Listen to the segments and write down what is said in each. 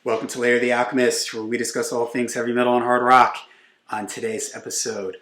Welcome to Layer the Alchemist, where we discuss all things heavy metal and hard rock. On today's episode,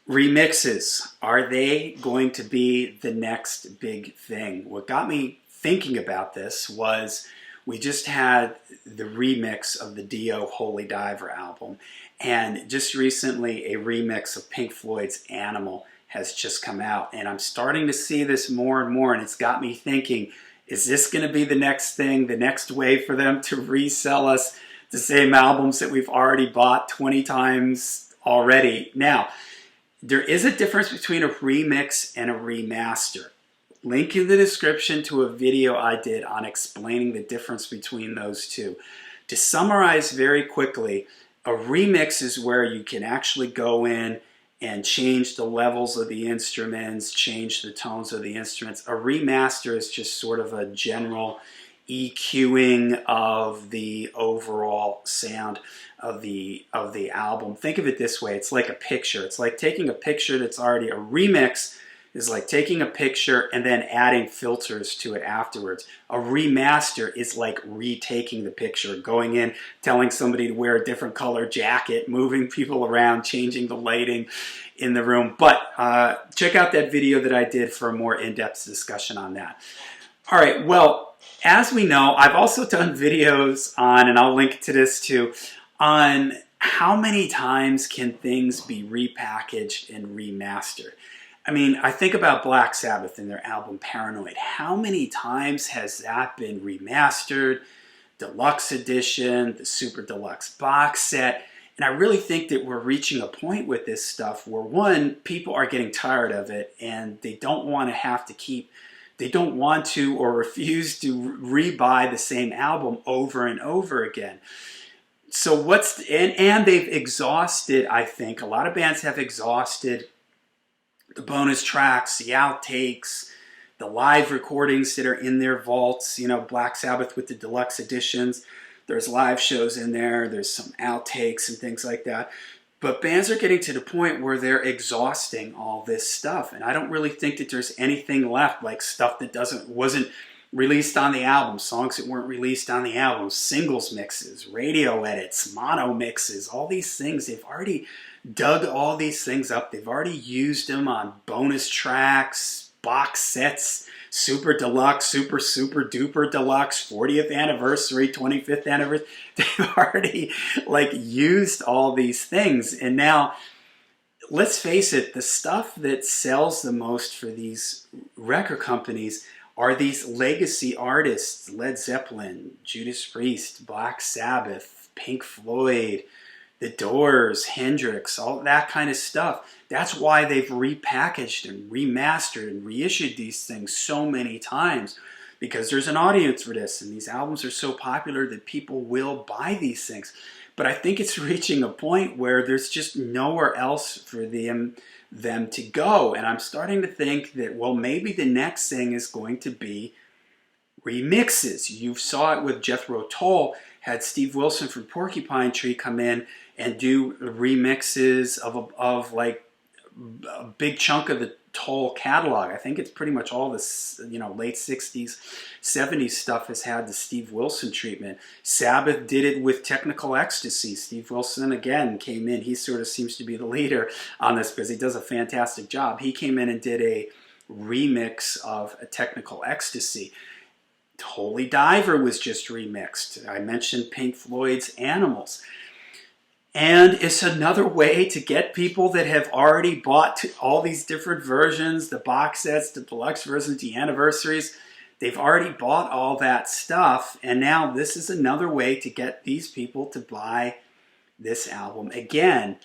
remixes. Are they going to be the next big thing? What got me thinking about this was we just had the remix of the Dio Holy Diver album, and just recently a remix of Pink Floyd's Animal has just come out, and I'm starting to see this more and more, and it's got me thinking, is this going to be the next thing, the next way for them to resell us the same albums that we've already bought 20 times already? Now, there is a difference between a remix and a remaster. Link in the description to a video I did on explaining the difference between those two. To summarize very quickly, a remix is where you can actually go in and change the levels of the instruments, change the tones of the instruments. A remaster is just sort of a general EQing of the overall sound of the album. Think of it this way, it's like a picture. It's like taking a picture that's already a remix is like taking a picture and then adding filters to it afterwards. A remaster is like retaking the picture, going in, telling somebody to wear a different color jacket, moving people around, changing the lighting in the room. But check out that video that I did for a more in-depth discussion on that. All right, well, as we know, I've also done videos on, and I'll link to this too, on how many times can things be repackaged and remastered. I mean, I think about Black Sabbath and their album Paranoid. How many times has that been remastered, deluxe edition, the super deluxe box set? And I really think that we're reaching a point with this stuff where, one, people are getting tired of it and they don't want to have to keep, they don't want to or refuse to re-buy the same album over and over again. So and they've exhausted, I think, a lot of bands have exhausted the bonus tracks, the outtakes, the live recordings that are in their vaults. You know, Black Sabbath with the deluxe editions, there's live shows in there, there's some outtakes and things like that. But bands are getting to the point where they're exhausting all this stuff, and I don't really think that there's anything left, like stuff that wasn't released on the album, songs that weren't released on the album, singles mixes, radio edits, mono mixes, all these things. They've already dug all these things up. They've already used them on bonus tracks, box sets, super deluxe, super duper deluxe, 40th anniversary, 25th anniversary. They've already used all these things. And now, let's face it, the stuff that sells the most for these record companies are these legacy artists: Led Zeppelin, Judas Priest, Black Sabbath, Pink Floyd, The Doors, Hendrix, all that kind of stuff. That's why they've repackaged and remastered and reissued these things so many times, because there's an audience for this, and these albums are so popular that people will buy these things. But I think it's reaching a point where there's just nowhere else for them to go. And I'm starting to think that, well, maybe the next thing is going to be remixes. You saw it with Jethro Tull, had Steve Wilson from Porcupine Tree come in and do remixes of like a big chunk of the Tull catalog. I think it's pretty much all this, late 60s, 70s stuff has had the Steve Wilson treatment. Sabbath did it with Technical Ecstasy. Steve Wilson, again, came in. He sort of seems to be the leader on this because he does a fantastic job. He came in and did a remix of a Technical Ecstasy. Holy Diver was just remixed. I mentioned Pink Floyd's Animals. And it's another way to get people that have already bought all these different versions, the box sets, the deluxe versions, the anniversaries. They've already bought all that stuff, and now this is another way to get these people to buy this album again.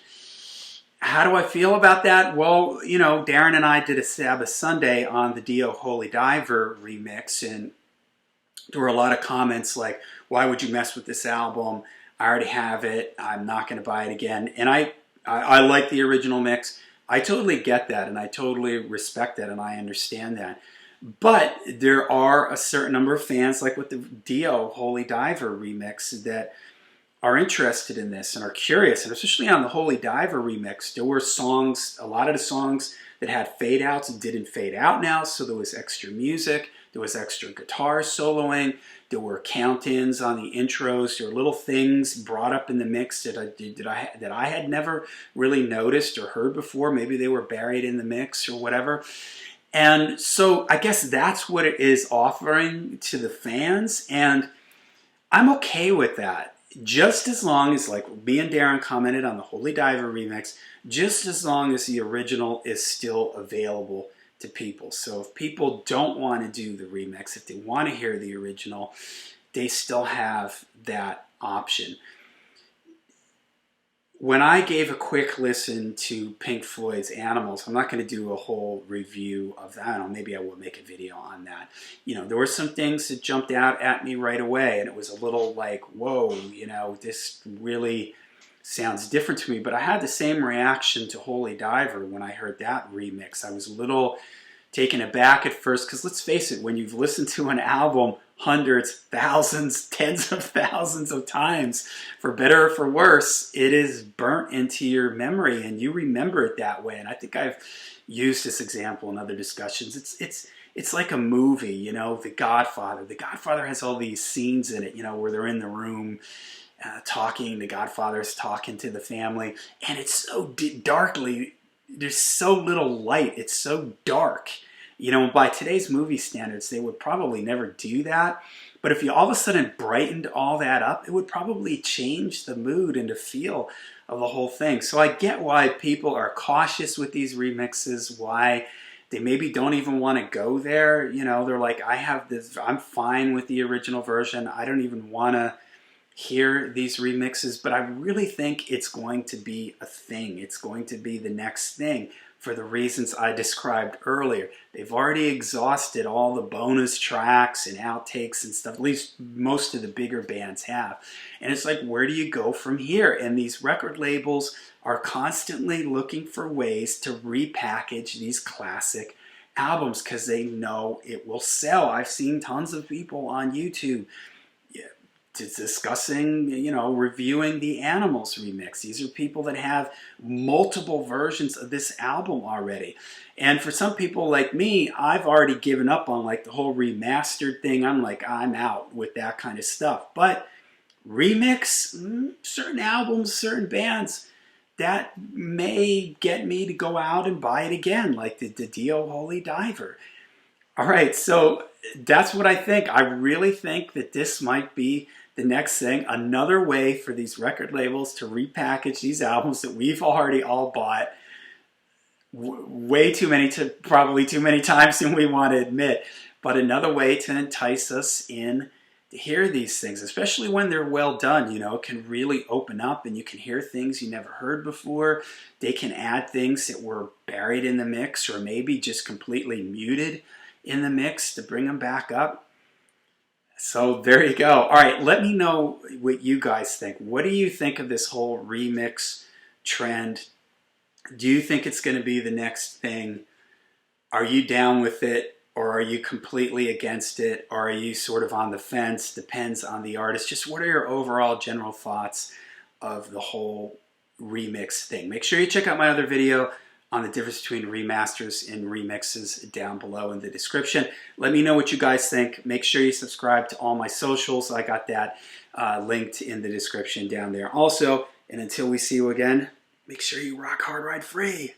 How do I feel about that? Well, Darren and I did a Sabbath Sunday on the Dio Holy Diver remix, and there were a lot of comments like, why would you mess with this album? I already have it. I'm not going to buy it again. And I like the original mix. I totally get that, and I totally respect that, and I understand that. But there are a certain number of fans, like with the Dio Holy Diver remix, that are interested in this and are curious. And especially on the Holy Diver remix, there were songs, a lot of the songs that had fade outs didn't fade out now, so there was extra music. There was extra guitar soloing. there were count-ins on the intros. There were little things brought up in the mix that I had never really noticed or heard before. Maybe they were buried in the mix or whatever. And so I guess that's what it is offering to the fans, and I'm okay with that. Just as long as, like me and Darren commented on the Holy Diver remix, just as long as the original is still available to people. So if people don't want to do the remix, if they want to hear the original, they still have that option. When I gave a quick listen to Pink Floyd's Animals, I'm not going to do a whole review of that. I don't know, maybe I will make a video on that. You know, there were some things that jumped out at me right away, and it was a little like, whoa, you know, this really sounds different to me. But I had the same reaction to Holy Diver when I heard that remix. I was a little taken aback at first, because let's face it, when you've listened to an album hundreds, thousands, tens of thousands of times, for better or for worse, it is burnt into your memory and you remember it that way. And I think I've used this example in other discussions. It's like a movie, you know, The Godfather. The Godfather has all these scenes in it, you know, where they're in the room talking, the Godfather's talking to the family, and it's so darkly, there's so little light, it's so dark. You know, by today's movie standards, they would probably never do that. But if you all of a sudden brightened all that up, it would probably change the mood and the feel of the whole thing. So I get why people are cautious with these remixes, why they maybe don't even want to go there. You know, they're like, I have this, I'm fine with the original version. I don't even want to hear these remixes. But I really think it's going to be a thing. It's going to be the next thing, for the reasons I described earlier. They've already exhausted all the bonus tracks and outtakes and stuff, at least most of the bigger bands have. And it's like, where do you go from here? And these record labels are constantly looking for ways to repackage these classic albums because they know it will sell. I've seen tons of people on YouTube discussing, you know, reviewing the Animals remix. These are people that have multiple versions of this album already. And for some people like me, I've already given up on like the whole remastered thing. I'm like, I'm out with that kind of stuff. But remix, certain albums, certain bands, that may get me to go out and buy it again, like the Dio Holy Diver. All right, so that's what I think. I really think that this might be the next thing, another way for these record labels to repackage these albums that we've already all bought way too many, probably too many times than we want to admit, but another way to entice us in to hear these things, especially when they're well done. You know, it can really open up and you can hear things you never heard before. They can add things that were buried in the mix or maybe just completely muted in the mix to bring them back up. So there you go. All right, let me know what you guys think. What do you think of this whole remix trend? Do you think it's going to be the next thing? Are you down with it, or are you completely against it? Or are you sort of on the fence? Depends on the artist. Just what are your overall general thoughts of the whole remix thing? Make sure you check out my other video on the difference between remasters and remixes down below in the description. Let me know what you guys think. Make sure you subscribe to all my socials. I got that linked in the description down there also. And until we see you again, make sure you rock hard, ride free.